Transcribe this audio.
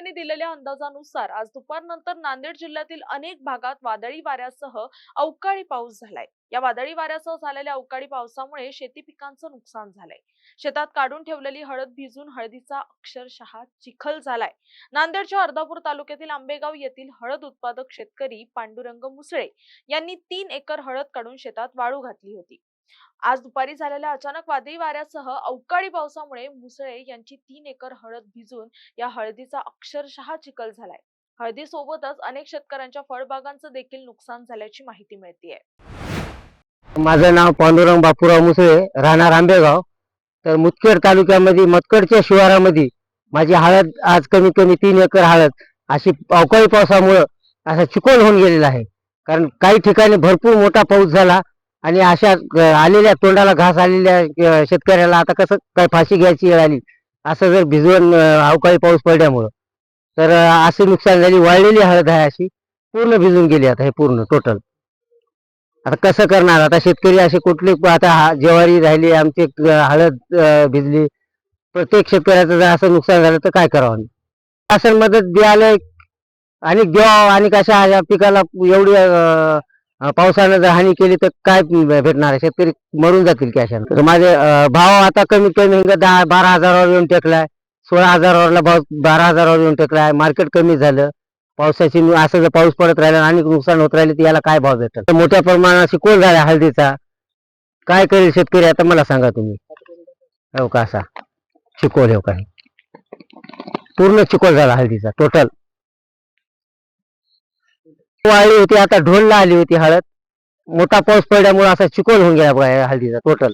खात्याने दिलेल्या अंदाजानुसार आज दुपारनंतर नांदेड जिल्ह्यातील अनेक भागात वादळी वाऱ्यासह अवकाळी पाऊस झालाय। या वादळी वाऱ्यासह झालेल्या अवकाळी पावसामुळे शेती पिकांचं नुकसान झालंय। शेतात काढून ठेवलेली हळद भिजून हळदीचा अक्षरशः चिखल झालाय। नांदेडच्या अर्धापूर तालुक्यातील आंबेगाव येथील हळद उत्पादक शेतकरी पांडुरंग मुसळे यांनी 3 एकर हळद काढून शेतात वाळू घातली होती। आज दुपारी झालेल्या अचानक वादळी वाऱ्यासह अवकाळी पावसामुळे मुसळे यांची 3 एकर हळद भिजून या हळदीचा अक्षरशः चिखल झालाय। हळदीसोबतच अनेक शेतकऱ्यांच्या फळबागांचं देखील नुकसान झाल्याची माहिती मिळतेय। माझं नाव पांडुरंग बापूराव मुसळे, राहणार आंबेगाव। तर मुदखेड तालुक्यामध्ये मतकडच्या शिवारामध्ये माझी हळद आज कमीत कमी 3 एकर हळद अशी अवकाळी पावसामुळे असा चिखल होऊन गेलेला आहे। कारण काही ठिकाणी भरपूर मोठा पाऊस झाला आणि अशा आलेल्या तोंडाला घास आलेल्या शेतकऱ्याला आता कसं काय फाशी घ्यायची वेळ आली असं जर भिजवून अवकाळी पाऊस पडल्यामुळं तर अशी नुकसान झाली। वाळलेली हळद आहे अशी पूर्ण भिजून गेली आता हे पूर्ण टोटल। आता कसं करणार आता शेतकरी असे कुठले आता ज्वारी राहिली आमची हळद भिजली। प्रत्येक शेतकऱ्याचं जर असं नुकसान झालं तर काय करावं? शासन मदत द्यायला आणि द्यावं आणि कशा या पिकाला एवढी पावसानं जर हानी केली तर काय भेटणार आहे? शेतकरी मरून जातील की अशानं। तर माझे भाव आता कमीत कमी 10-12 हजारावर येऊन टेकलाय। 16 हजारावरला भाव 12 हजारावर येऊन टेकलाय। मार्केट कमी झालं पावसाची। असं जर पाऊस पडत राहिला आणि नुकसान होत राहिले तर याला काय भाव भेटेल? मोठ्या प्रमाणात चिखल झाला हळदीचा। काय करेल शेतकरी आता मला सांगा तुम्ही? हो का असा चिखल हो काय पूर्ण चिखल झाला हळदीचा टोटल। वाळली होती आता ढोलला आली होती हळद। मोठा पाऊस पडल्यामुळे असा चिखल होऊन गेला बघा हळदीचा टोटल।